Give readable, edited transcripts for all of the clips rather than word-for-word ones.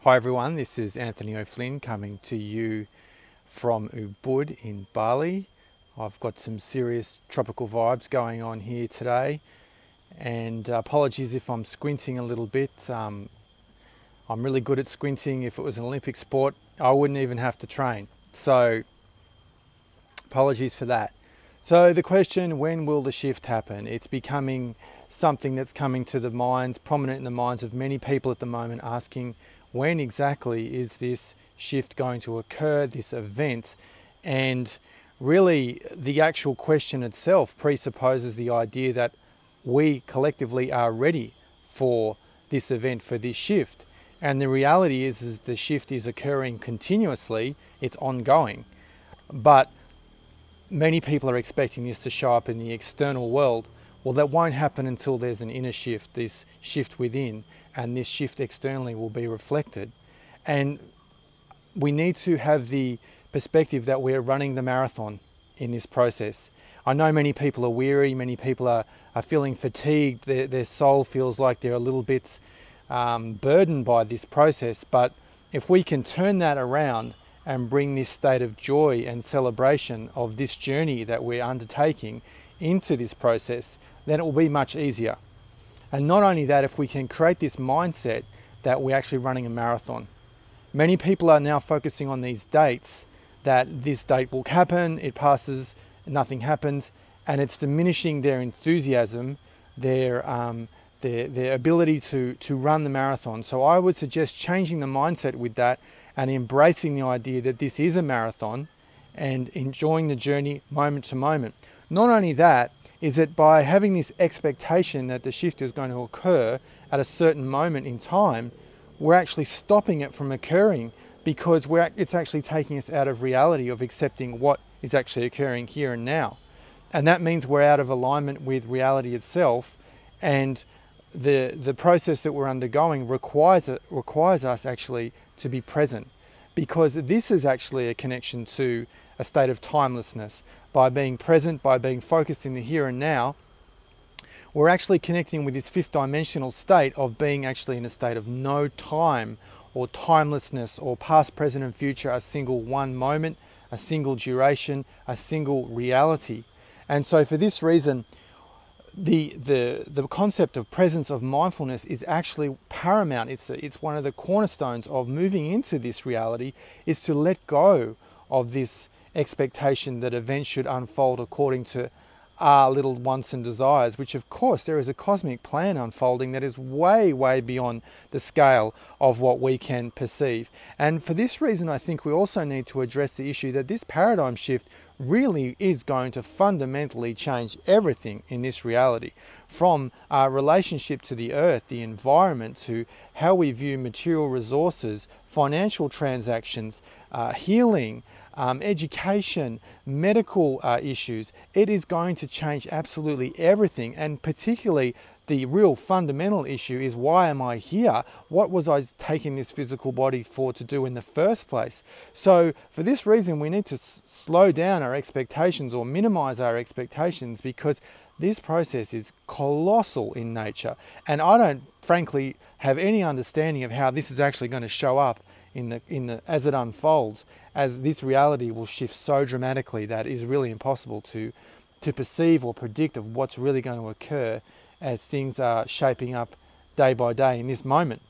Hi everyone, this is Anthony O'Flynn coming to you from Ubud in Bali. I've got some serious tropical vibes going on here today, and apologies if I'm squinting a little bit. I'm really good at squinting. If it was an Olympic sport, I wouldn't even have to train. So apologies for that. So the question, when will the shift happen? It's becoming something that's coming to the minds, prominent in the minds of many people at the moment, asking when exactly is this shift going to occur, this event? And really the actual question itself presupposes the idea that we collectively are ready for this event, for this shift. And the reality is the shift is occurring continuously, it's ongoing. But many people are expecting this to show up in the external world. Well, that won't happen until there's an inner shift, this shift within, and this shift externally will be reflected. And we need to have the perspective that we're running the marathon in this process. I know many people are weary, many people are feeling fatigued, their soul feels like they're a little bit burdened by this process, but if we can turn that around and bring this state of joy and celebration of this journey that we're undertaking into this process, then it will be much easier. And not only that, if we can create this mindset that we're actually running a marathon. Many people are now focusing on these dates, that this date will happen, it passes, nothing happens, and it's diminishing their enthusiasm, their ability to run the marathon. So I would suggest changing the mindset with that and embracing the idea that this is a marathon and enjoying the journey moment to moment. Not only that, is that by having this expectation that the shift is going to occur at a certain moment in time, we're actually stopping it from occurring, because it's actually taking us out of reality of accepting what is actually occurring here and now. And that means we're out of alignment with reality itself, and the process that we're undergoing requires us actually to be present, because this is actually a connection to a state of timelessness. By being present, by being focused in the here and now, we're actually connecting with this fifth dimensional state of being actually in a state of no time or timelessness or past, present and future, a single one moment, a single duration, a single reality. And so for this reason, the concept of presence, of mindfulness, is actually paramount. It's one of the cornerstones of moving into this reality, is to let go of this expectation that events should unfold according to our little wants and desires, which of course there is a cosmic plan unfolding that is way, way beyond the scale of what we can perceive. And for this reason, I think we also need to address the issue that this paradigm shift really is going to fundamentally change everything in this reality, from our relationship to the earth, the environment, to how we view material resources, financial transactions, healing, education, medical issues. It is going to change absolutely everything, and particularly the real fundamental issue is, why am I here? What was I taking this physical body for to do in the first place? So for this reason, we need to slow down our expectations or minimize our expectations, because this process is colossal in nature, and I don't frankly have any understanding of how this is actually going to show up as it unfolds, as this reality will shift so dramatically that it is really impossible to perceive or predict of what's really going to occur as things are shaping up day by day in this moment.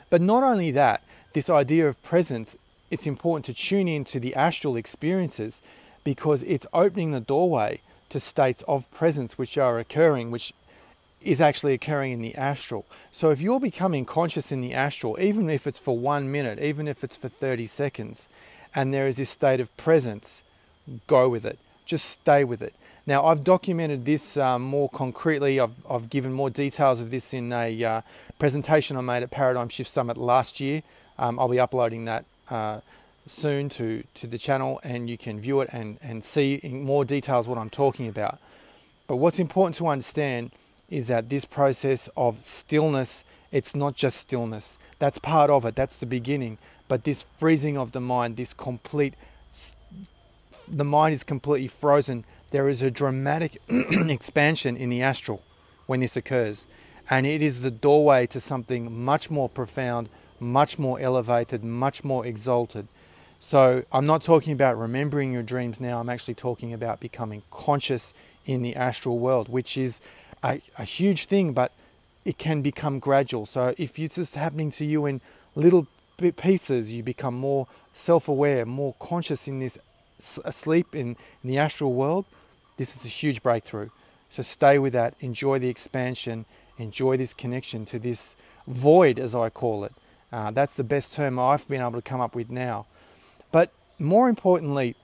But not only that, this idea of presence, it's important to tune into the astral experiences, because it's opening the doorway to states of presence which are occurring, which is actually occurring in the astral. So if you're becoming conscious in the astral, even if it's for 1 minute, even if it's for 30 seconds, and there is this state of presence, go with it. Just stay with it. Now, I've documented this more concretely. I've given more details of this in a presentation I made at Paradigm Shift Summit last year. I'll be uploading that soon to the channel, and you can view it and see in more details what I'm talking about. But what's important to understand is that this process of stillness, it's not just stillness. That's part of it, that's the beginning. But this freezing of the mind, the mind is completely frozen. There is a dramatic expansion in the astral when this occurs. And it is the doorway to something much more profound, much more elevated, much more exalted. So I'm not talking about remembering your dreams now, I'm actually talking about becoming conscious in the astral world, which is a huge thing, but it can become gradual. So if it's just happening to you in little pieces, you become more self-aware, more conscious in this sleep in the astral world, this is a huge breakthrough. So stay with that, enjoy the expansion, enjoy this connection to this void, as I call it. That's the best term I've been able to come up with now. But more importantly,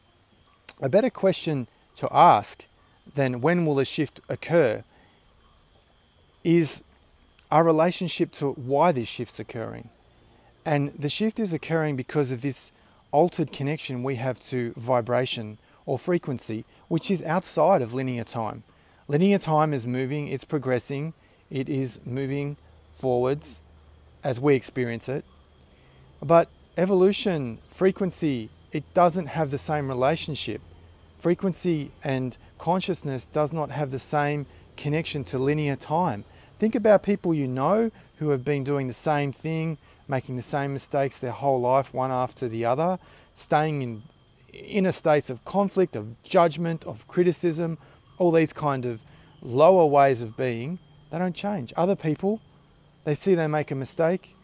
a better question to ask than when will the shift occur is our relationship to why this shift's occurring. And the shift is occurring because of this altered connection we have to vibration or frequency, which is outside of linear time. Linear time is moving, it's progressing, it is moving forwards as we experience it. But evolution, frequency, it doesn't have the same relationship. Frequency and consciousness does not have the same connection to linear time. Think about people you know who have been doing the same thing, making the same mistakes their whole life, one after the other, staying in inner states of conflict, of judgment, of criticism, all these kind of lower ways of being. They don't change. Other people, they see they make a mistake,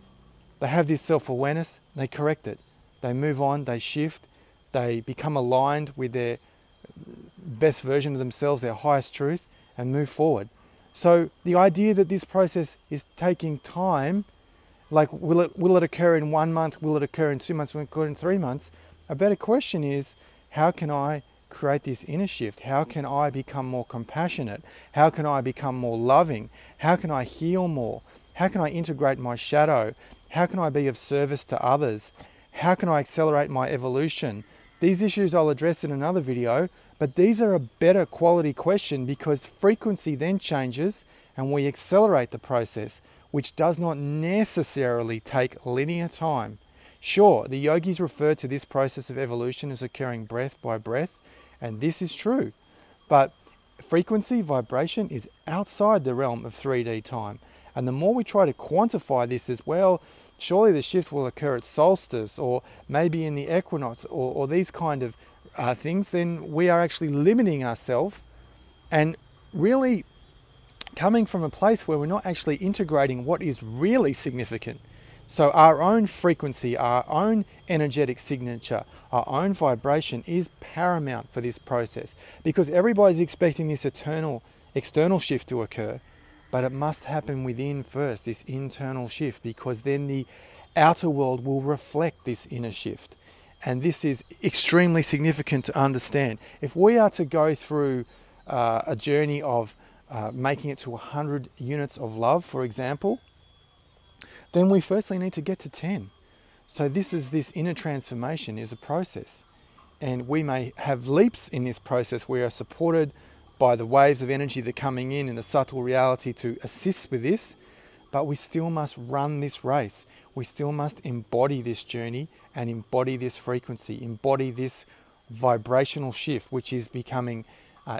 they have this self-awareness, they correct it. They move on, they shift, they become aligned with their best version of themselves, their highest truth, and move forward. So the idea that this process is taking time, like will it occur in 1 month, will it occur in 2 months, will it occur in 3 months? A better question is, how can I create this inner shift? How can I become more compassionate? How can I become more loving? How can I heal more? How can I integrate my shadow? How can I be of service to others? How can I accelerate my evolution? These issues I'll address in another video, but these are a better quality question because frequency then changes and we accelerate the process, which does not necessarily take linear time. Sure, the yogis refer to this process of evolution as occurring breath by breath, and this is true. But frequency, vibration is outside the realm of 3D time. And the more we try to quantify this as, well, surely the shift will occur at solstice or maybe in the equinox or these kind of things, then we are actually limiting ourselves and really coming from a place where we're not actually integrating what is really significant. So our own frequency, our own energetic signature, our own vibration is paramount for this process because everybody's expecting this external shift to occur, but it must happen within first, this internal shift, because then the outer world will reflect this inner shift. And this is extremely significant to understand. If we are to go through a journey of making it to 100 units of love, for example, then we firstly need to get to 10. So this inner transformation is a process. And we may have leaps in this process. We are supported by the waves of energy that are coming in and the subtle reality to assist with this, but we still must run this race. We still must embody this journey and embody this frequency, embody this vibrational shift, which is becoming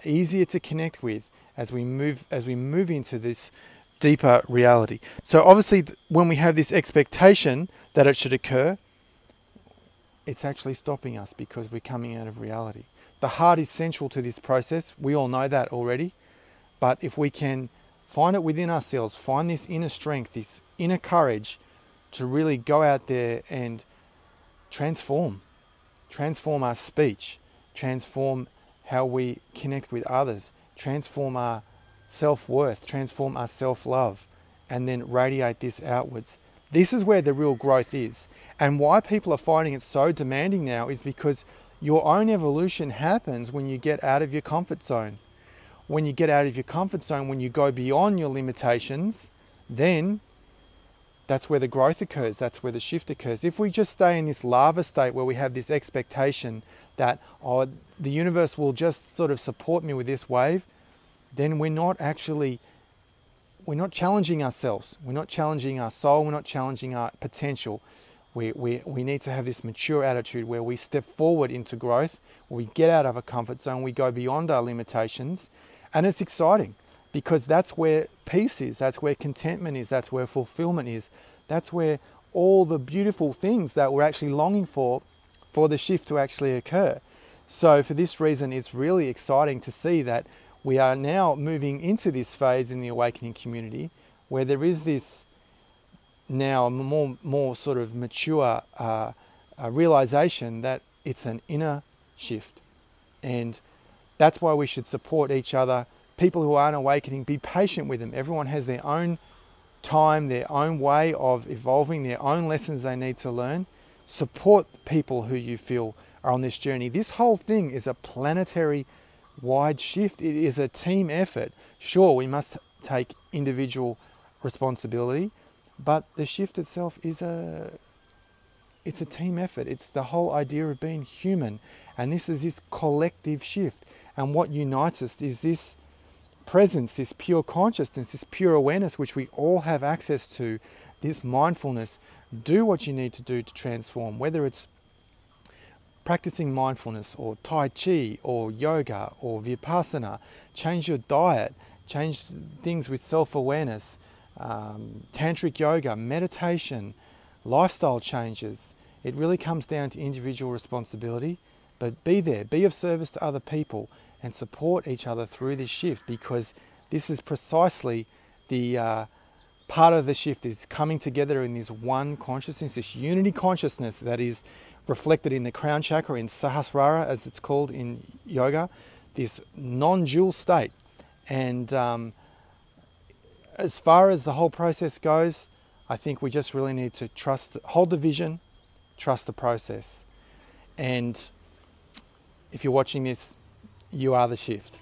easier to connect with as we move into this deeper reality. So obviously when we have this expectation that it should occur, it's actually stopping us because we're coming out of reality. The heart is central to this process. We all know that already. But if we can find it within ourselves, find this inner strength, this inner courage to really go out there and transform our speech, transform how we connect with others, transform our self-worth, transform our self-love, and then radiate this outwards. This is where the real growth is. And why people are finding it so demanding now is because your own evolution happens when you get out of your comfort zone. When you get out of your comfort zone, when you go beyond your limitations, then that's where the growth occurs, that's where the shift occurs. If we just stay in this lava state where we have this expectation that, oh, the universe will just sort of support me with this wave, then we're not challenging ourselves. We're not challenging our soul, we're not challenging our potential. We need to have this mature attitude where we step forward into growth, we get out of a comfort zone, we go beyond our limitations, and it's exciting because that's where peace is, that's where contentment is, that's where fulfillment is, that's where all the beautiful things that we're actually longing for the shift to actually occur. So for this reason, it's really exciting to see that we are now moving into this phase in the awakening community where there is this now more sort of mature realization that it's an inner shift. And that's why we should support each other. People who aren't awakening, be patient with them. Everyone has their own time, their own way of evolving, their own lessons they need to learn. Support people who you feel are on this journey. This whole thing is a planetary wide shift. It is a team effort. Sure, we must take individual responsibility, but the shift itself is it's a team effort. It's the whole idea of being human. And this is this collective shift. And what unites us is this presence, this pure consciousness, this pure awareness, which we all have access to, this mindfulness. Do what you need to do to transform, whether it's practicing mindfulness or Tai Chi or yoga or Vipassana. Change your diet, change things with self-awareness, tantric yoga, meditation, lifestyle changes. It really comes down to individual responsibility, but be there, be of service to other people and support each other through this shift, because this is precisely the part of the shift is coming together in this one consciousness, this unity consciousness that is reflected in the crown chakra, in Sahasrara as it's called in yoga, this non-dual state. And as far as the whole process goes, I think we just really need to hold the vision, trust the process. And if you're watching this, you are the shift.